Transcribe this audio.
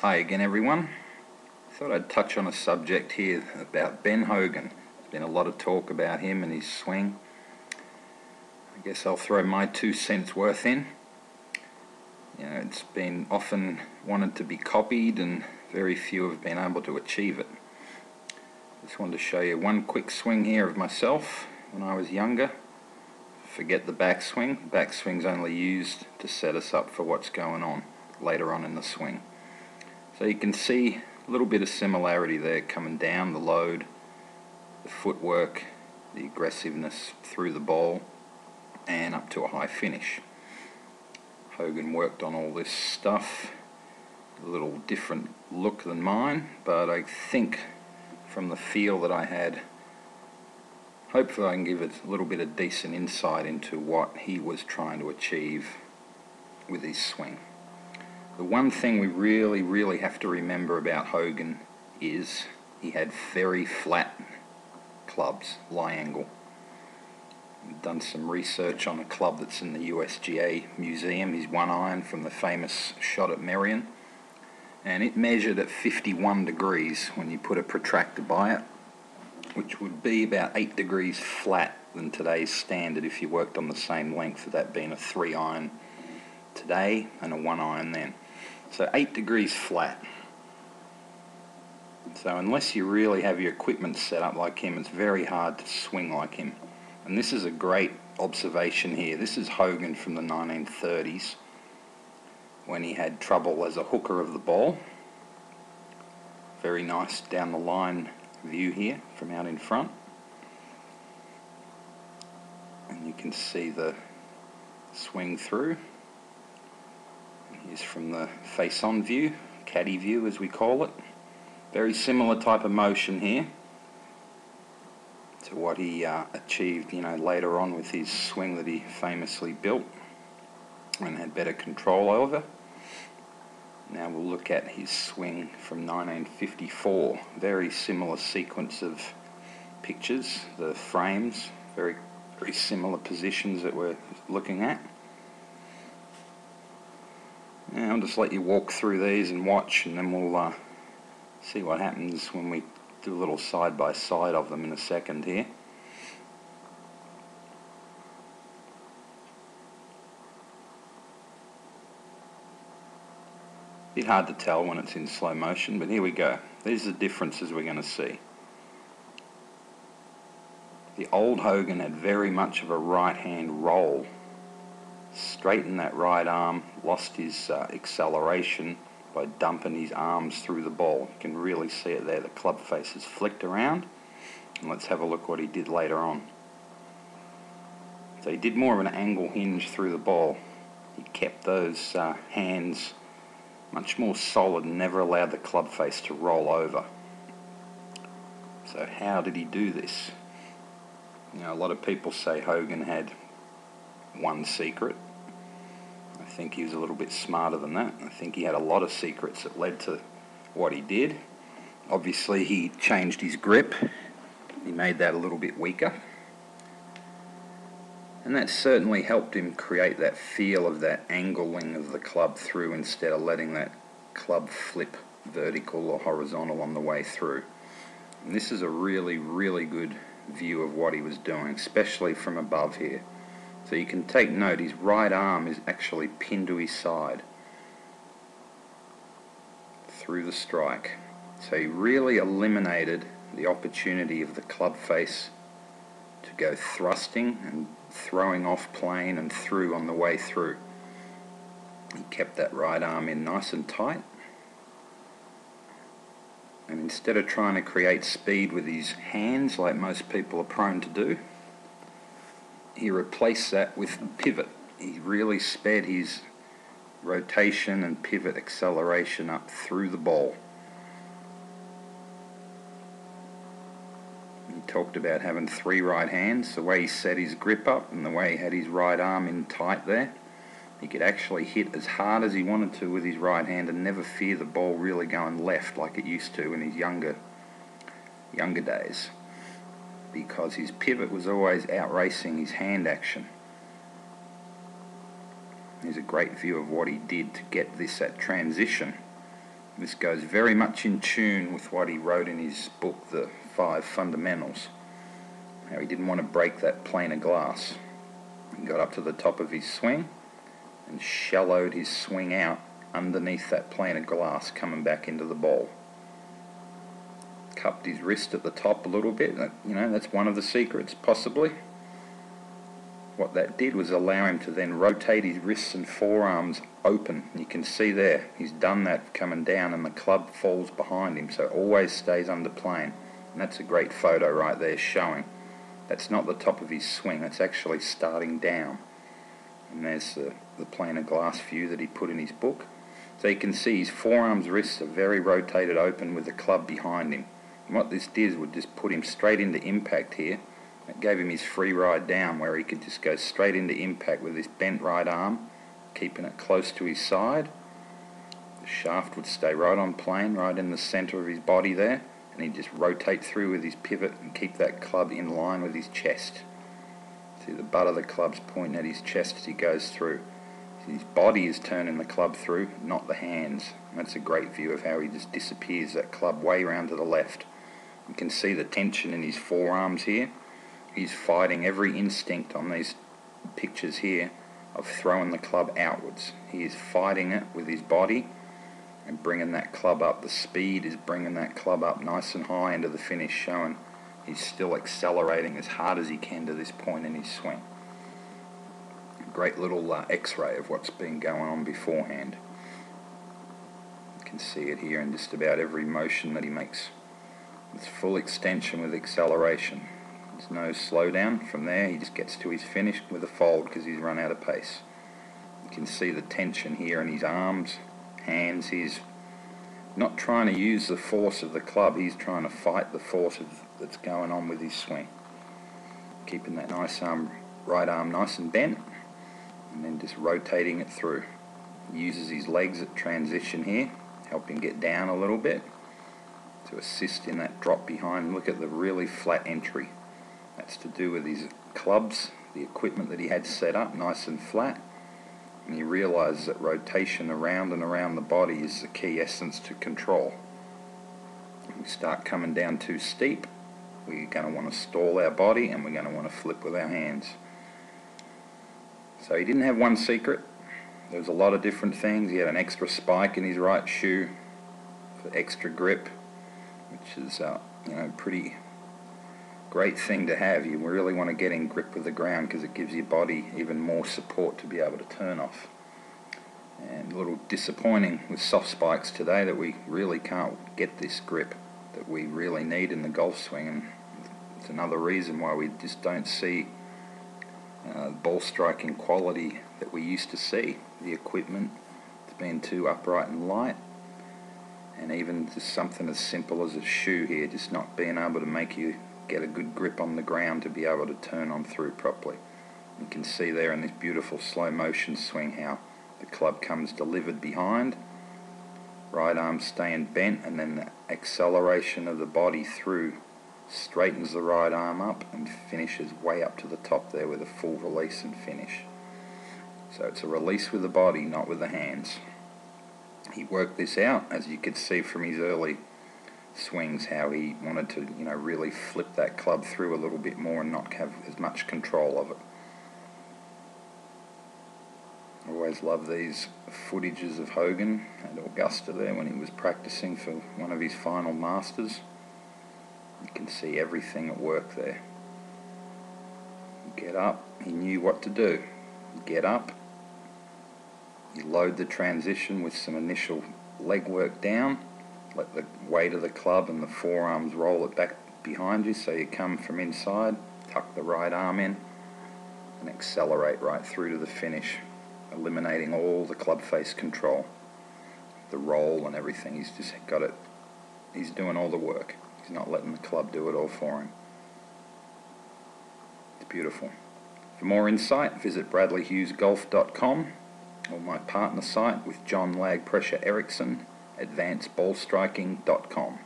Hi again, everyone. Thought I'd touch on a subject here about Ben Hogan. There's been a lot of talk about him and his swing. I guess I'll throw my 2 cents worth in. It's been often wanted to be copied and very few have been able to achieve it. Just wanted to show you one quick swing here of myself when I was younger. Forget the backswing. The backswing's only used to set us up for what's going on later on in the swing. So you can see a little bit of similarity there, coming down the load, the footwork, the aggressiveness through the ball, and up to a high finish. Hogan worked on all this stuff, a little different look than mine, but I think from the feel that I had, hopefully I can give it a little bit of decent insight into what he was trying to achieve with his swing. The one thing we really have to remember about Hogan is he had very flat clubs, lie angle. I've done some research on a club that's in the USGA museum, his 1-iron from the famous shot at Merion, and it measured at 51 degrees when you put a protractor by it, which would be about 8 degrees flat than today's standard if you worked on the same length, of that being a 3-iron today and a 1-iron then. So 8 degrees flat. So unless you really have your equipment set up like him, it's very hard to swing like him. And this is a great observation here. This is Hogan from the 1930s when he had trouble as a hooker of the ball. Very nice down the line view here from out in front. And you can see the swing through. Here's from the face-on view, caddy view as we call it. Very similar type of motion here to what he achieved, later on with his swing that he famously built and had better control over. Now we'll look at his swing from 1954. Very similar sequence of pictures, the frames, very similar positions that we're looking at. Now I'll just let you walk through these and watch, and then we'll see what happens when we do a little side by side of them in a second here. Bit hard to tell when it's in slow motion, but here we go. These are the differences we're going to see. The old Hogan had very much of a right hand roll. Straightened that right arm, lost his acceleration by dumping his arms through the ball. You can really see it there. The club face is flicked around. And let's have a look what he did later on. So he did more of an angle hinge through the ball. He kept those hands much more solid and never allowed the club face to roll over. So how did he do this? A lot of people say Hogan had one secret. I think he was a little bit smarter than that. I think he had a lot of secrets that led to what he did. Obviously he changed his grip. He made that a little bit weaker. And that certainly helped him create that feel of that angling of the club through instead of letting that club flip vertical or horizontal on the way through. And this is a really good view of what he was doing, especially from above here. So you can take note, his right arm is actually pinned to his side through the strike. So he really eliminated the opportunity of the club face to go thrusting and throwing off plane and through on the way through. He kept that right arm in nice and tight. And instead of trying to create speed with his hands like most people are prone to do, he replaced that with pivot. He really sped his rotation and pivot acceleration up through the ball. He talked about having 3 right hands, the way he set his grip up and the way he had his right arm in tight there. He could actually hit as hard as he wanted to with his right hand and never fear the ball really going left like it used to in his younger days, because his pivot was always outracing his hand action. Here's a great view of what he did to get this at transition This goes very much in tune with what he wrote in his book, The 5 Fundamentals. How he didn't want to break that plane of glass. He got up to the top of his swing and shallowed his swing out underneath that plane of glass coming back into the ball. Cupped his wrist at the top a little bit. That's one of the secrets, possibly. What that did was allow him to then rotate his wrists and forearms open. You can see there, he's done that coming down and the club falls behind him, so it always stays under plane. And that's a great photo right there showing. That's not the top of his swing, that's actually starting down. And there's the plane of glass view that he put in his book. So you can see his forearms, wrists are very rotated open with the club behind him. And what this did would just put him straight into impact here. It gave him his free ride down where he could just go straight into impact with his bent right arm, keeping it close to his side. The shaft would stay right on plane, right in the center of his body there, and he'd just rotate through with his pivot and keep that club in line with his chest. See, the butt of the club's pointing at his chest as he goes through. His body is turning the club through, not the hands. And that's a great view of how he just disappears that club way round to the left. You can see the tension in his forearms here. He's fighting every instinct on these pictures here of throwing the club outwards. He is fighting it with his body and bringing that club up. The speed is bringing that club up nice and high into the finish, showing he's still accelerating as hard as he can to this point in his swing. Great little x-ray of what's been going on beforehand. You can see it here in just about every motion that he makes. It's full extension with acceleration. There's no slowdown from there. He just gets to his finish with a fold because he's run out of pace. You can see the tension here in his arms, hands. He's not trying to use the force of the club. He's trying to fight the force that's going on with his swing. Keeping that nice right arm nice and bent, and then just rotating it through. He uses his legs at transition here, help him get down a little bit to assist in that drop behind. Look at the really flat entry. That's to do with his clubs, the equipment that he had set up nice and flat, and he realizes that rotation around and around the body is the key essence to control. When we start coming down too steep, we're going to want to stall our body and we're going to want to flip with our hands. So he didn't have one secret. There was a lot of different things. He had an extra spike in his right shoe for extra grip, which is pretty great thing to have. You really want to get in grip with the ground because it gives your body even more support to be able to turn off. And a little disappointing with soft spikes today that we really can't get this grip that we really need in the golf swing, and it's another reason why we just don't see ball striking quality that we used to see. The equipment, it's been too upright and light, and even just something as simple as a shoe here just not being able to make you get a good grip on the ground to be able to turn on through properly. You can see there in this beautiful slow motion swing how the club comes delivered behind, right arm staying bent, and then the acceleration of the body through straightens the right arm up and finishes way up to the top there with a full release and finish. So it's a release with the body, not with the hands. He worked this out, as you could see from his early swings, how he wanted to really flip that club through a little bit more and not have as much control of it. I always love these footages of Hogan at Augusta there when he was practicing for one of his final Masters. You can see everything at work there. Get up, he knew what to do. Get up, you load the transition with some initial leg work down, let the weight of the club and the forearms roll it back behind you so you come from inside, tuck the right arm in and accelerate right through to the finish, eliminating all the club face control, the roll and everything. He's just got it, he's doing all the work. He's not letting the club do it all for him. It's beautiful. For more insight, visit bradleyhughesgolf.com or my partner site with John Lag Pressure Erickson, advancedballstriking.com.